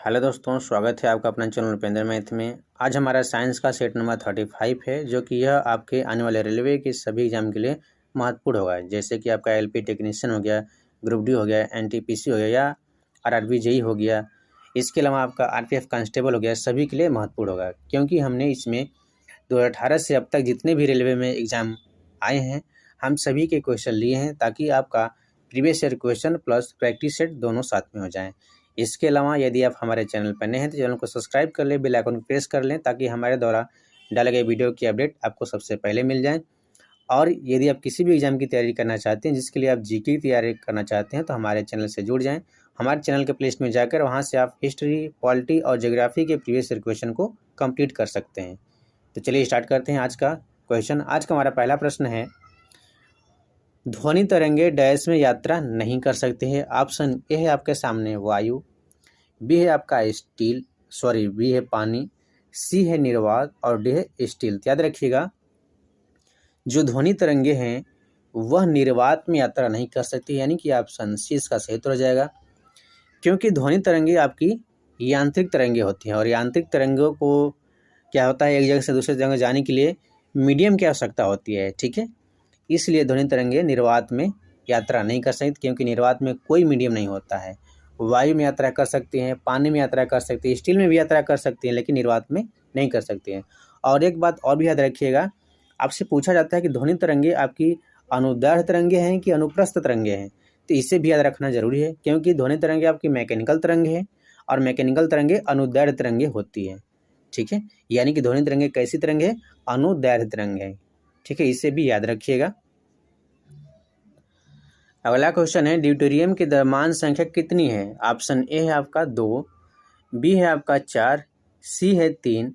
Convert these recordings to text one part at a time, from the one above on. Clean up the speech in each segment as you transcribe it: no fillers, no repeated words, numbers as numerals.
Hello दोस्तों, स्वागत है आपका अपना चैनल उपेंद्र मैथ में। आज हमारा साइंस का सेट नंबर 35 है, जो कि यह आपके आने वाले रेलवे के सभी एग्जाम के लिए महत्वपूर्ण होगा। जैसे कि आपका एलपी टेक्नीशियन हो गया, ग्रुप डी हो गया, एनटीपीसी हो गया या आरआरबी जेई हो गया। इसके अलावा आपका आरपीएफ कांस्टेबल हो गया, सभी के लिए महत्वपूर्ण होगा, क्योंकि हमने इसमें 2018 से अब तक जितने भी रेलवे में एग्ज़ाम आए हैं, हम सभी के क्वेश्चन लिए हैं, ताकि आपका previous year question plus practice set दोनों साथ में हो जाएं। इसके अलावा यदि आप हमारे चैनल पर नए हैं तो चैनल को सब्सक्राइब कर लें, बेल आइकन को प्रेस कर लें, ताकि हमारे द्वारा डाले गए वीडियो की अपडेट आपको सबसे पहले मिल जाए। और यदि आप किसी भी एग्ज़ाम की तैयारी करना चाहते हैं, जिसके लिए आप जीके की तैयारी करना चाहते हैं, तो हमारे चैनल से जुड़ जाएं। हमारे चैनल के प्लेलिस्ट में जाकर वहां से आप हिस्ट्री, पॉलिटी और ज्योग्राफी के प्रीवियस ईयर क्वेश्चन को कंप्लीट कर सकते हैं। तो चलिए स्टार्ट करते हैं आज का क्वेश्चन। आज का हमारा पहला प्रश्न है, ध्वनि तरंगे डैश में यात्रा नहीं कर सकते हैं। ऑप्शन ए है आपके सामने वायु, बी है आपका बी है पानी, सी है निर्वात और डी है स्टील। याद रखिएगा, जो ध्वनि तरंगे हैं वह निर्वात में यात्रा नहीं कर सकती, यानी कि ऑप्शन सी इसका सही उत्तर हो जाएगा। क्योंकि ध्वनि तरंगे आपकी यांत्रिक तरंगे होती हैं, और यांत्रिक तरंगों को क्या होता है, एक जगह से दूसरी जगह जाने के लिए मीडियम की आवश्यकता होती है। ठीक है, इसलिए ध्वनि तरंगे निर्वात में यात्रा नहीं कर सकती, क्योंकि निर्वात में कोई मीडियम नहीं होता है। वायु में यात्रा कर सकती हैं, पानी में यात्रा कर सकती हैं, स्टील में भी यात्रा कर सकती हैं, लेकिन निर्वात में नहीं कर सकती हैं। और एक बात और भी याद रखिएगा, आपसे पूछा जाता है कि ध्वनि तरंगे आपकी अनुदैर्ध्य तरंगे हैं कि अनुप्रस्थ तरंगे हैं, तो इसे भी याद रखना जरूरी है, क्योंकि ध्वनि तरंगे आपकी मैकेनिकल तरंगे हैं और मैकेनिकल तरंगे अनुदैर्ध्य तरंगे होती है। ठीक है, यानी कि ध्वनि तरंगे कैसी तरंगे है, अनुदैर्ध्य तरंगे है। ठीक है, इसे भी याद रखिएगा। अगला क्वेश्चन है, ड्यूटेरियम की द्रव्यमान संख्या कितनी है। ऑप्शन ए है आपका 2, बी है आपका 4, सी है 3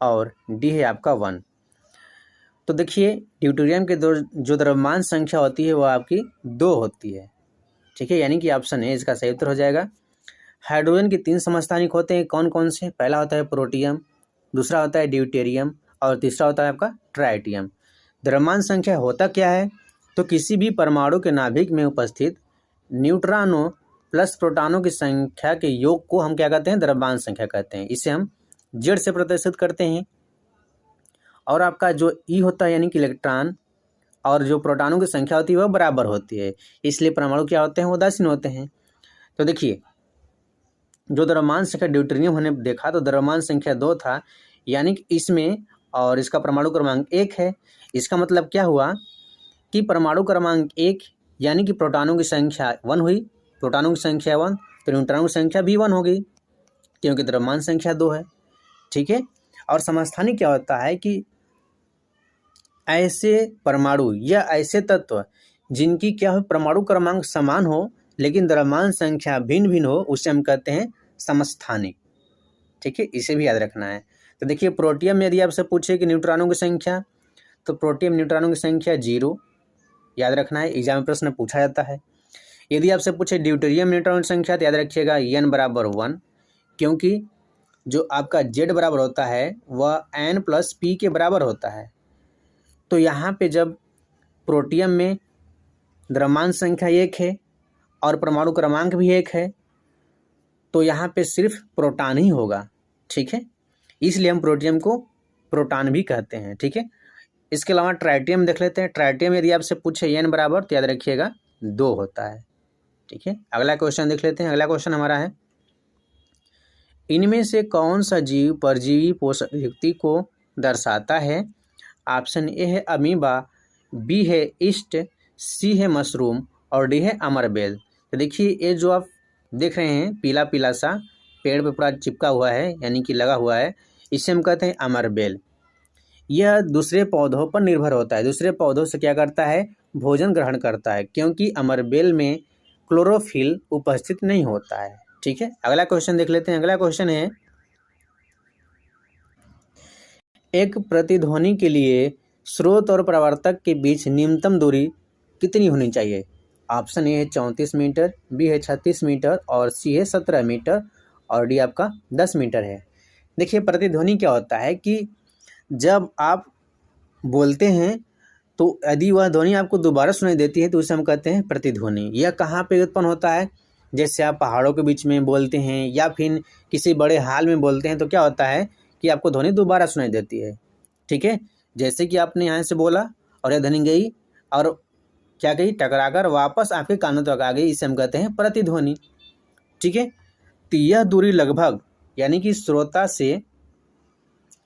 और डी है आपका 1। तो देखिए, ड्यूटेरियम के जो द्रव्यमान संख्या होती है वह आपकी 2 होती है। ठीक है, यानी कि ऑप्शन ए इसका सही उत्तर हो जाएगा। हाइड्रोजन के 3 समस्थानिक होते हैं, कौन कौन से। पहला होता है प्रोटियम, दूसरा होता है ड्यूटेरियम और तीसरा होता है आपका ट्राइटियम। द्रव्यमान संख्या होता क्या है, तो किसी भी परमाणु के नाभिक में उपस्थित न्यूट्रॉनों प्लस प्रोटॉनों की संख्या के योग को हम क्या कहते हैं, द्रव्यमान संख्या कहते हैं। इसे हम जेड से प्रदर्शित करते हैं। और आपका जो ई होता है, यानी कि इलेक्ट्रॉन और जो प्रोटॉनों की संख्या होती है वह बराबर होती है, इसलिए परमाणु क्या होते हैं, उदासीन होते हैं। तो देखिए, जो द्रव्यमान संख्या ड्यूटेरियम हमने देखा तो द्रव्यमान संख्या 2 था, यानी कि इसमें, और इसका परमाणु क्रमांक 1 है। इसका मतलब क्या हुआ कि परमाणु क्रमांक 1 यानी कि प्रोटॉनों की संख्या 1 हुई, प्रोटॉनों की संख्या 1 तो न्यूट्रॉनों की संख्या भी 1 हो गई, क्योंकि द्रव्यमान संख्या 2 है। ठीक है, और समस्थानिक क्या होता है कि ऐसे परमाणु या ऐसे तत्व जिनकी क्या हो, परमाणु क्रमांक समान हो लेकिन द्रव्यमान संख्या भिन्न भिन्न हो, उसे हम कहते हैं समस्थानिक। ठीक है, इसे भी याद रखना है। तो देखिए, प्रोटियम में यदि आपसे पूछे कि न्यूट्रॉनों की संख्या, तो प्रोटियम न्यूट्रॉनों की संख्या 0, याद रखना है, एग्जाम में प्रश्न पूछा जाता है। यदि आपसे पूछे ड्यूटेरियम न्यूट्रॉन की संख्या, तो याद रखिएगा n बराबर 1, क्योंकि जो आपका z बराबर होता है वह n प्लस p के बराबर होता है। तो यहाँ पे जब प्रोटियम में द्रव्यमान संख्या 1 है और परमाणु क्रमांक भी 1 है, तो यहाँ पे सिर्फ प्रोटॉन ही होगा। ठीक है, इसलिए हम प्रोटियम को प्रोटॉन भी कहते हैं। ठीक है, इसके अलावा ट्राइटियम देख लेते हैं। ट्राइटियम यदि आपसे पूछे n बराबर, तो याद रखिएगा 2 होता है। ठीक है, अगला क्वेश्चन देख लेते हैं। अगला क्वेश्चन हमारा है, इनमें से कौन सा जीव परजीवी पोषक युक्ति को दर्शाता है। ऑप्शन ए है अमीबा, बी है ईस्ट, सी है मशरूम और डी है अमरबेल। तो देखिए, ये जो आप देख रहे हैं पीला पीला सा पेड़ पे पूरा चिपका हुआ है, यानी कि लगा हुआ है, इसे हम कहते हैं अमरबेल। यह दूसरे पौधों पर निर्भर होता है, दूसरे पौधों से क्या करता है, भोजन ग्रहण करता है, क्योंकि अमरबेल में क्लोरोफिल उपस्थित नहीं होता है। ठीक है, अगला क्वेश्चन देख लेते हैं। अगला क्वेश्चन है, एक प्रतिध्वनि के लिए स्रोत और प्रवर्तक के बीच न्यूनतम दूरी कितनी होनी चाहिए। ऑप्शन ए है 34 मीटर, बी है 36 मीटर और सी है 17 मीटर और डी आपका 10 मीटर है। देखिए, प्रतिध्वनि क्या होता है कि जब आप बोलते हैं तो यदि वह ध्वनि आपको दोबारा सुनाई देती है तो उसे हम कहते हैं प्रतिध्वनि। यह कहाँ पे उत्पन्न होता है, जैसे आप पहाड़ों के बीच में बोलते हैं या फिर किसी बड़े हॉल में बोलते हैं तो क्या होता है कि आपको ध्वनि दोबारा सुनाई देती है। ठीक है, जैसे कि आपने यहाँ से बोला और यह ध्वनि गई और क्या गई, टकराकर वापस आपके कानों तक आ गई, इसे हम कहते हैं प्रतिध्वनि। ठीक है, तो यह दूरी लगभग यानी कि श्रोता से,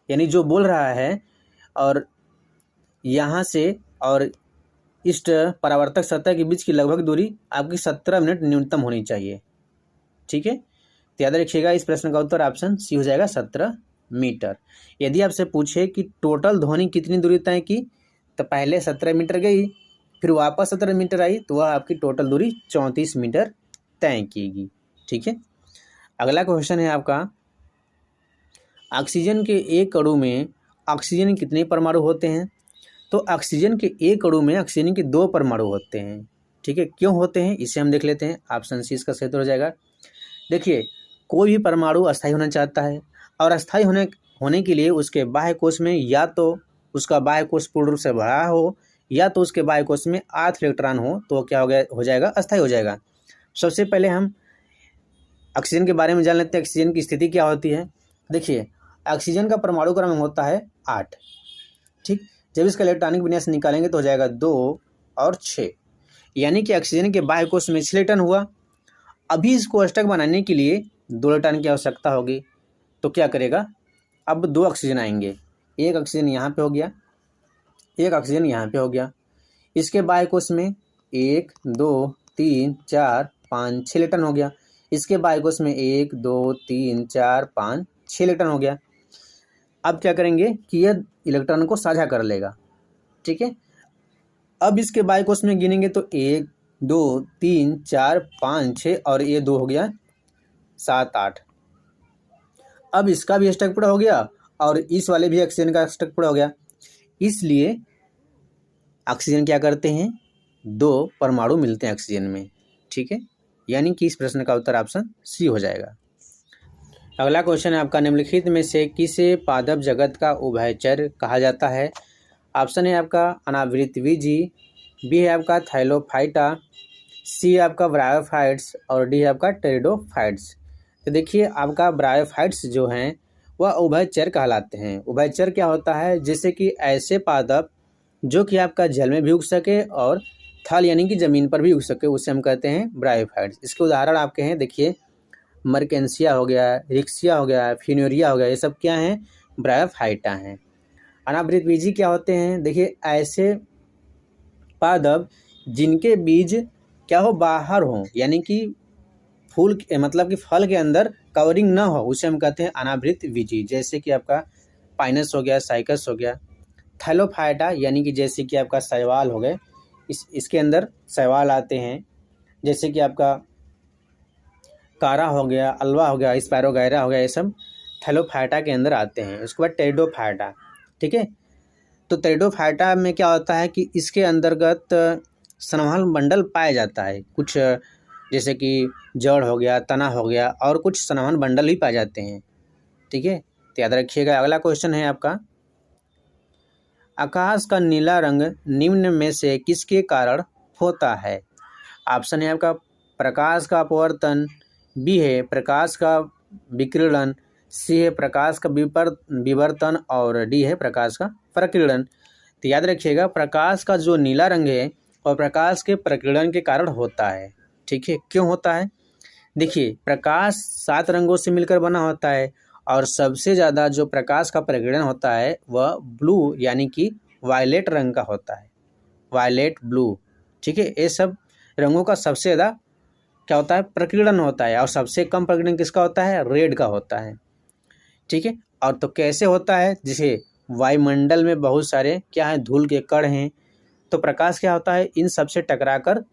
यानी जो बोल रहा है और यहाँ से और इस परावर्तक सतह के बीच की लगभग दूरी आपकी 17 मिनट न्यूनतम होनी चाहिए। ठीक है, तो याद रखिएगा इस प्रश्न का उत्तर ऑप्शन सी हो जाएगा 17 मीटर। यदि आपसे पूछे कि टोटल ध्वनि कितनी दूरी तय की, तो पहले 17 मीटर गई, फिर वापस 17 मीटर आई, तो वह आपकी टोटल दूरी 34 मीटर तय कीगी। ठीक है, अगला क्वेश्चन है आपका, ऑक्सीजन के एक अणु में ऑक्सीजन के कितने परमाणु होते हैं? तो ऑक्सीजन के एक अणु में ऑक्सीजन के 2 परमाणु होते हैं। ठीक है, क्यों होते हैं इसे हम देख लेते हैं। ऑप्शन सी इसका सही हो जाएगा। देखिए, कोई भी परमाणु अस्थायी होना चाहता है और अस्थायी होने के लिए उसके बाह्य कोश में या तो उसका बाह्य कोश पूर्ण रूप से भरा हो या तो उसके बाह्य कोश में 8 इलेक्ट्रॉन हो, तो क्या हो जाएगा, अस्थायी हो जाएगा। सबसे पहले हम ऑक्सीजन के बारे में जान लेते हैं, ऑक्सीजन की स्थिति क्या होती है। देखिए, ऑक्सीजन का परमाणु क्रम होता है 8। ठीक, जब इसका इलेक्ट्रॉनिक विन्यास निकालेंगे तो हो जाएगा 2 और 6, यानी कि ऑक्सीजन के बाह्य कोश में 6 इलेक्ट्रॉन हुआ। अभी इसको अष्टक बनाने के लिए 2 इलेक्ट्रॉन की आवश्यकता होगी, तो क्या करेगा, अब 2 ऑक्सीजन आएंगे, एक ऑक्सीजन यहाँ पे हो गया, एक ऑक्सीजन यहाँ पे हो गया। इसके बाह्य कोश में 1 2 3 4 5 6 इलेक्ट्रॉन हो गया। इसके बाह्य कोश में 1 2 3 4 5 6 इलेक्ट्रॉन हो गया। अब क्या करेंगे कि यह इलेक्ट्रॉन को साझा कर लेगा। ठीक है, अब इसके बाह्य कोश में गिनेंगे तो 1 2 3 4 5 6 और ये 2 हो गया 7 8। अब इसका भी अष्टक पूरा हो गया और इस वाले भी ऑक्सीजन का अष्टक पूरा हो गया। इसलिए ऑक्सीजन क्या करते हैं, 2 परमाणु मिलते हैं ऑक्सीजन में। ठीक है, यानी कि इस प्रश्न का उत्तर ऑप्शन सी हो जाएगा। अगला क्वेश्चन है आपका, निम्नलिखित में से किसे पादप जगत का उभयचर कहा जाता है? ऑप्शन है आपका अनावृतबीजी, बी है आपका थाइलोफाइटा, सी है आपका ब्रायोफाइट्स और डी है आपका टेरिडोफाइट्स। तो देखिए, आपका ब्रायोफाइट्स जो हैं वह उभयचर कहलाते हैं। उभयचर क्या होता है, जैसे कि ऐसे पादप जो कि आपका जल में भी उग सके और थल यानी कि ज़मीन पर भी उग सके, उसे हम कहते हैं ब्रायोफाइट्स। इसके उदाहरण आपके हैं, देखिए मर्केंसिया हो गया, रिक्सिया हो गया, फिनोरिया हो गया, ये सब क्या हैं, ब्रायोफाइटा हैं। अनावृतबीजी क्या होते हैं, देखिए ऐसे पादप जिनके बीज क्या हो, बाहर हो, यानी कि फूल मतलब कि फल के अंदर कवरिंग ना हो, उसे हम कहते हैं अनावृतबीजी। जैसे कि आपका पाइनस हो गया, साइकस हो गया। थैलोफाइटा यानी कि जैसे कि आपका शैवाल हो गए, इसके अंदर शैवाल आते हैं। जैसे कि आपका कारा हो गया, अलवा हो गया, स्पैरोगैरा हो गया, ये सब थैलोफाइटा के अंदर आते हैं। उसके बाद टेरिडोफाइटा। ठीक है, तो टेरिडोफाइटा में क्या होता है कि इसके अंतर्गत संवहन मंडल पाया जाता है, कुछ जैसे कि जड़ हो गया, तना हो गया और कुछ संवहन मंडल भी पाए जाते हैं। ठीक है, तो याद रखिएगा। अगला क्वेश्चन है आपका, आकाश का नीला रंग निम्न में से किसके कारण होता है? ऑप्शन है आपका प्रकाश का अपवर्तन, बी है प्रकाश का विकिरण, सी है प्रकाश का विवर्तन और डी है प्रकाश का प्रकीर्णन। तो याद रखिएगा, प्रकाश का जो नीला रंग है और प्रकाश के प्रकीर्णन के कारण होता है। ठीक है, क्यों होता है, देखिए प्रकाश 7 रंगों से मिलकर बना होता है और सबसे ज़्यादा जो प्रकाश का प्रकीर्णन होता है वह ब्लू यानी कि वायलेट रंग का होता है, वायलेट ब्लू। ठीक है, ये सब रंगों का सबसे ज़्यादा क्या होता है, प्रकीर्णन होता है और सबसे कम प्रकीर्णन किसका होता है, रेड का होता है। ठीक है, और तो कैसे होता है, जैसे वायुमंडल में बहुत सारे क्या है, धूल के कण हैं, तो प्रकाश क्या होता है, इन सबसे टकराकर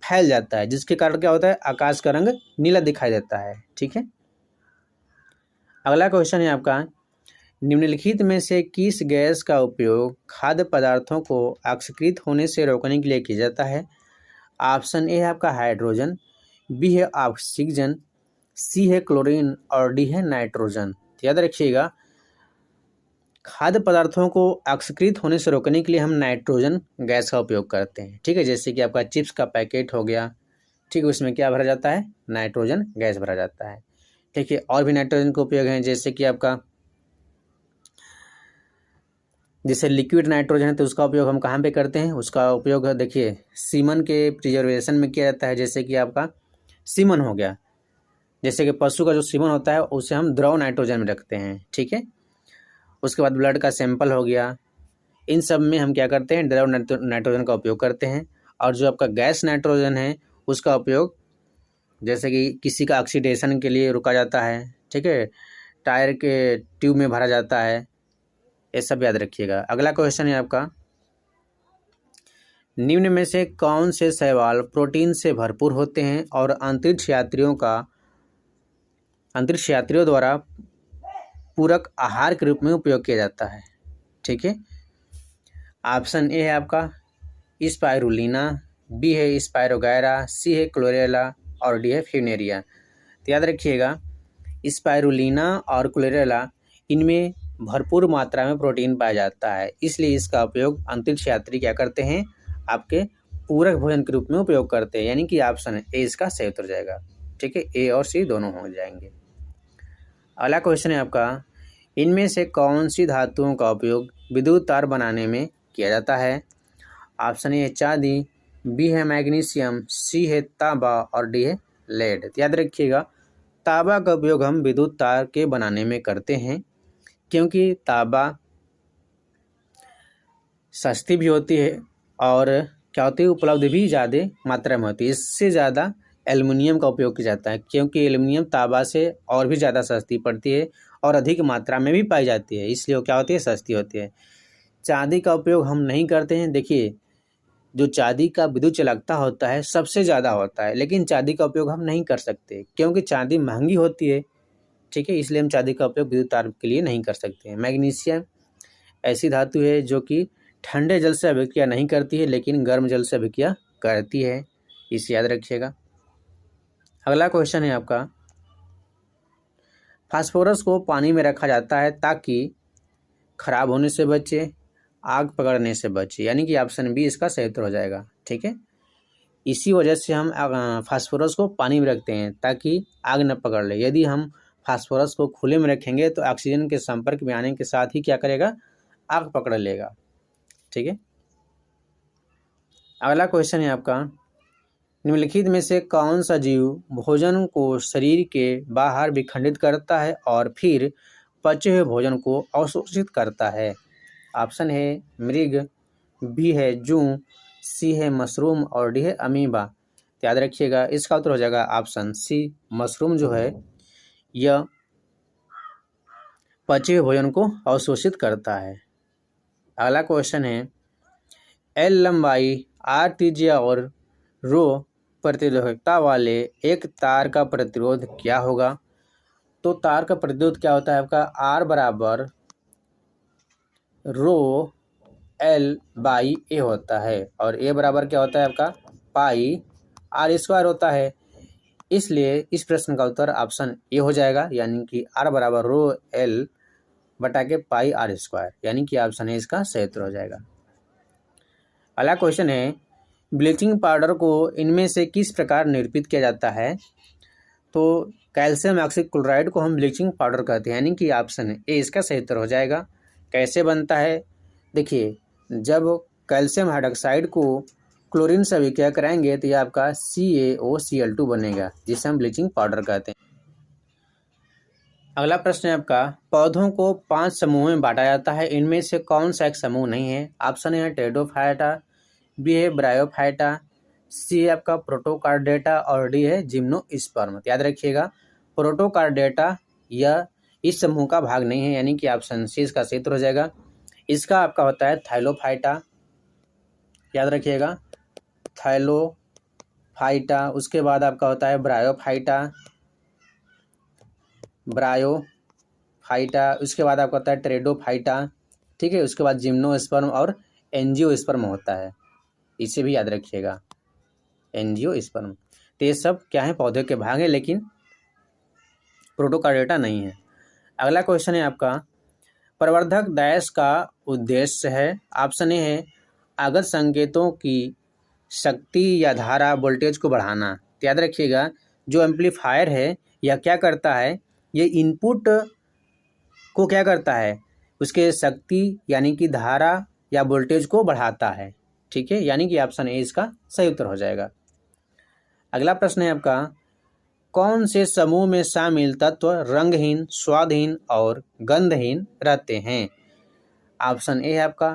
फैल जाता है, जिसके कारण क्या होता है, आकाश का रंग नीला दिखाई देता है। ठीक है, अगला क्वेश्चन है आपका, निम्नलिखित में से किस गैस का उपयोग खाद्य पदार्थों को ऑक्सीकृत होने से रोकने के लिए किया जाता है? ऑप्शन ए है आपका हाइड्रोजन, बी है ऑक्सीजन, सी है क्लोरीन और डी है नाइट्रोजन। याद रखिएगा, खाद्य पदार्थों को ऑक्सीकृत होने से रोकने के लिए हम नाइट्रोजन गैस का उपयोग करते हैं। ठीक है, जैसे कि आपका चिप्स का पैकेट हो गया ठीक है, उसमें क्या भरा जाता है, नाइट्रोजन गैस भरा जाता है। ठीक है, और भी नाइट्रोजन के उपयोग हैं, जैसे कि आपका जैसे लिक्विड नाइट्रोजन है तो उसका उपयोग हम कहाँ पे करते हैं, उसका उपयोग देखिए सीमन के प्रिजर्वेशन में किया जाता है। जैसे कि आपका सीमन हो गया, जैसे कि पशु का जो सीमन होता है उसे हम द्रव नाइट्रोजन में रखते हैं। ठीक है, उसके बाद ब्लड का सैंपल हो गया, इन सब में हम क्या करते हैं, द्रव नाइट्रोजन का उपयोग करते हैं। और जो आपका गैस नाइट्रोजन है उसका उपयोग जैसे कि किसी का ऑक्सीडेशन के लिए रुका जाता है। ठीक है, टायर के ट्यूब में भरा जाता है, ये सब याद रखिएगा। अगला क्वेश्चन है आपका, निम्न में से कौन से शैवाल प्रोटीन से भरपूर होते हैं और अंतरिक्ष यात्रियों द्वारा पूरक आहार के रूप में उपयोग किया जाता है। ठीक है, ऑप्शन ए है आपका स्पाइरुलिना, बी है स्पायरोगैरा, सी है क्लोरेला और डी है फ्यूनेरिया। तो याद रखिएगा स्पाइरुलिना और क्लोरेला इनमें भरपूर मात्रा में प्रोटीन पाया जाता है, इसलिए इसका उपयोग अंतरिक्ष यात्री क्या करते हैं, आपके पूरक भोजन के रूप में उपयोग करते हैं। यानी कि ऑप्शन ए इसका सही उत्तर जाएगा। ठीक है, ए और सी दोनों हो जाएंगे। अगला क्वेश्चन है आपका, इनमें से कौन सी धातुओं का उपयोग विद्युत तार बनाने में किया जाता है। ऑप्शन ए है चांदी, बी है मैग्नीशियम, सी है तांबा और डी है लेड। तो याद रखिएगा तांबा का उपयोग हम विद्युत तार के बनाने में करते हैं, क्योंकि तांबा सस्ती भी होती है और क्या होती है, उपलब्ध भी ज़्यादा मात्रा में होती है। इससे ज़्यादा एल्युमिनियम का उपयोग किया जाता है, क्योंकि एल्युमिनियम तांबा से और भी ज़्यादा सस्ती पड़ती है और अधिक मात्रा में भी पाई जाती है, इसलिए वो क्या होती है, सस्ती होती है। चांदी का उपयोग हम नहीं करते हैं। देखिए जो चांदी का विद्युत चालकता होता है सबसे ज़्यादा होता है, लेकिन चांदी का उपयोग हम नहीं कर सकते क्योंकि चांदी महंगी होती है। ठीक है, इसलिए हम चांदी का उपयोग विद्युत तार के लिए नहीं कर सकते हैं। मैग्नीशियम ऐसी धातु है जो कि ठंडे जल से अभिक्रिया नहीं करती है, लेकिन गर्म जल से अभिक्रिया करती है, इसे याद रखिएगा। अगला क्वेश्चन है आपका, फास्फोरस को पानी में रखा जाता है ताकि खराब होने से बचे, आग पकड़ने से बचे, यानी कि ऑप्शन बी इसका सही उत्तर हो जाएगा। ठीक है, इसी वजह से हम फास्फोरस को पानी में रखते हैं ताकि आग न पकड़ ले। यदि हम फास्फोरस को खुले में रखेंगे तो ऑक्सीजन के संपर्क में आने के साथ ही क्या करेगा, आग पकड़ लेगा। ठीक है, अगला क्वेश्चन है आपका, निम्नलिखित में से कौन सा जीव भोजन को शरीर के बाहर विखंडित करता है और फिर पचे हुए भोजन को अवशोषित करता है। ऑप्शन है मृग, बी है जूं, सी है मशरूम और डी है अमीबा। याद रखिएगा इसका उत्तर हो जाएगा ऑप्शन सी, मशरूम जो है यह पचे हुए भोजन को अवशोषित करता है। अगला क्वेश्चन है, एल लंबाई, आर त्रिज्या और रो प्रतिरोधकता वाले एक तार का प्रतिरोध क्या होगा। तो तार का प्रतिरोध क्या होता है आपका, आर बराबर रो एल बाई ए होता है और ए बराबर क्या होता है आपका, पाई आर स्क्वायर होता है। इसलिए इस प्रश्न का उत्तर ऑप्शन ए हो जाएगा, यानी कि आर बराबर रो एल बटा के पाई आर स्क्वायर, यानी कि ऑप्शन ए इसका सही उत्तर हो जाएगा। अगला क्वेश्चन है, ब्लीचिंग पाउडर को इनमें से किस प्रकार निरूपित किया जाता है। तो कैल्शियम ऑक्सीक्लोराइड को हम ब्लीचिंग पाउडर कहते हैं, यानी कि ऑप्शन ए इसका सही उत्तर हो जाएगा। कैसे बनता है, देखिए जब कैल्शियम हाइड्रोक्साइड को क्लोरीन से अभिक्रिया कराएंगे तो ये आपका CaOCl2 बनेगा, जिसे हम ब्लीचिंग पाउडर कहते हैं। अगला प्रश्न है आपका, पौधों को 5 समूहों में बांटा जाता है, इनमें से कौन सा एक समूह नहीं है। ऑप्शन है टेरिडोफाइटा, बी है ब्रायोफाइटा, सी है आपका प्रोटोकार्डेटा और डी है जिम्नोस्पर्म। याद रखिएगा प्रोटोकार्डेटा यह इस समूह का भाग नहीं है, यानी कि ऑप्शन सी इसका सही उत्तर हो जाएगा। इसका आपका होता है थाइलोफाइटा, याद रखिएगा थाइलोफाइटा। उसके बाद आपका होता है ब्रायोफाइटा, उसके बाद आपका होता है टेरिडोफाइटा। ठीक है, उसके बाद जिम्नोस्पर्म और एंजियोस्पर्म होता है, इसे भी याद रखिएगा एंजियोस्पर्म। तो ये सब क्या है, पौधे के भाग हैं, लेकिन प्रोटोकार्डेटा नहीं है। अगला क्वेश्चन है आपका, प्रवर्धक डैश का उद्देश्य है। ऑप्शन ए है आगत संकेतों की शक्ति या धारा वोल्टेज को बढ़ाना, तो याद रखिएगा जो एम्पलीफायर है यह क्या करता है, ये इनपुट को क्या करता है, उसके शक्ति यानी कि धारा या वोल्टेज को बढ़ाता है। ठीक है, यानी कि ऑप्शन ए इसका सही उत्तर हो जाएगा। अगला प्रश्न है आपका, कौन से समूह में शामिल तत्व रंगहीन, स्वादहीन और गंधहीन रहते हैं? ऑप्शन ए है आपका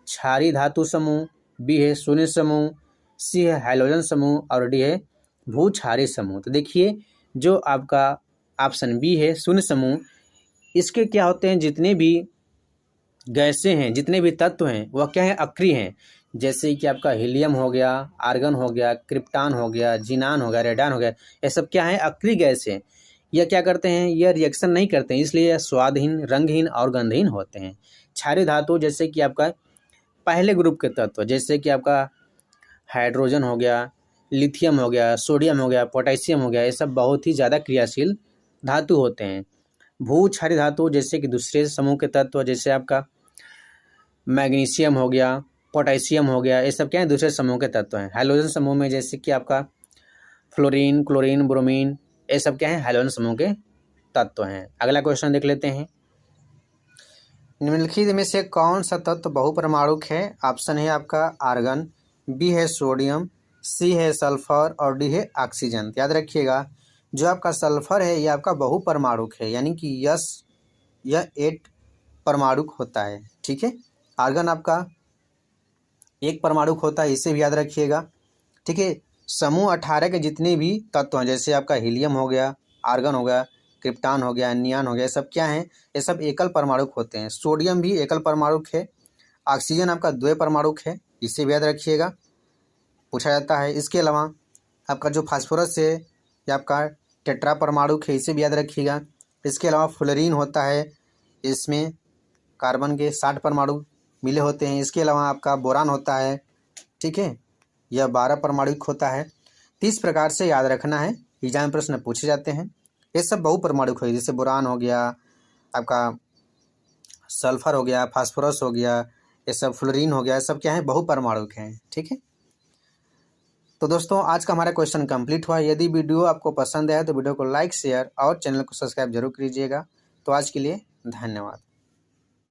क्षारीय धातु समूह, बी है शून्य समूह, सी है हाइड्रोजन समूह और डी है भूक्षारीय समूह। तो देखिए जो आपका ऑप्शन बी है शून्य समूह, इसके क्या होते हैं, जितने भी गैसें हैं, जितने भी तत्व हैं वह क्या है, अक्रिय हैं। जैसे कि आपका हीलियम हो गया, आर्गन हो गया, क्रिप्टॉन हो गया, जिनान हो गया, रेडान हो गया, ये सब क्या है, अक्रिय गैस हैं। यह क्या करते हैं, यह रिएक्शन नहीं करते हैं, इसलिए यह स्वादहीन, रंगहीन और गंधहीन होते हैं। क्षारीय धातु जैसे कि आपका पहले ग्रुप के तत्व, जैसे कि आपका हाइड्रोजन हो गया, लिथियम हो गया, सोडियम हो गया, पोटेशियम हो गया, ये सब बहुत ही ज़्यादा क्रियाशील धातु होते हैं। भूक्षारीय धातु जैसे कि दूसरे समूह के तत्व, जैसे आपका मैग्नीशियम हो गया, पोटेशियम हो गया, ये सब क्या है, दूसरे समूह के तत्व हैं। हाइड्रोजन समूह में जैसे कि आपका फ्लोरीन, क्लोरीन, ब्रोमीन, ये सब क्या है, हाइड्रोजन समूह के तत्व हैं। अगला क्वेश्चन देख लेते हैं, निम्नलिखित में से कौन सा तत्व बहुपरमाणुक है? ऑप्शन है आपका आर्गन, बी है सोडियम, सी है सल्फर और डी है ऑक्सीजन। याद रखिएगा जो आपका सल्फर है यह आपका बहुपरमाणुक है, यानी कि यह 8 परमाणुक होता है। ठीक है, आर्गन आपका 1 परमाणुक होता है, इसे भी याद रखिएगा। ठीक है, समूह 18 के जितने भी तत्व हैं, जैसे आपका हीलियम हो गया, आर्गन हो गया, क्रिप्टॉन हो गया, नियान हो गया, ये सब क्या हैं, ये सब एकल परमाणुक होते हैं। सोडियम भी एकल परमाणुक है, ऑक्सीजन आपका द्वै परमाणुक है, इसे भी याद रखिएगा, पूछा जाता है। इसके अलावा आपका जो फास्फोरस है ये आपका टेट्रा परमाणुक है, इसे भी याद रखिएगा। इसके अलावा फ्लोरीन होता है, इसमें कार्बन के 60 परमाणु मिले होते हैं। इसके अलावा आपका बोरान होता है, ठीक है, यह 12 परमाणुक होता है। 30 प्रकार से याद रखना है, एग्जाम प्रश्न पूछे जाते हैं। ये सब बहुपरमाणुक है, जैसे बोरान हो गया, आपका सल्फर हो गया, फास्फोरस हो गया, ये सब फ्लोरीन हो गया, ये सब क्या है, बहुपरमाणुक हैं। ठीक है, तो दोस्तों आज का हमारा क्वेश्चन कंप्लीट हुआ। यदि वीडियो आपको पसंद आया तो वीडियो को लाइक, शेयर और चैनल को सब्सक्राइब जरूर कीजिएगा। तो आज के लिए धन्यवाद।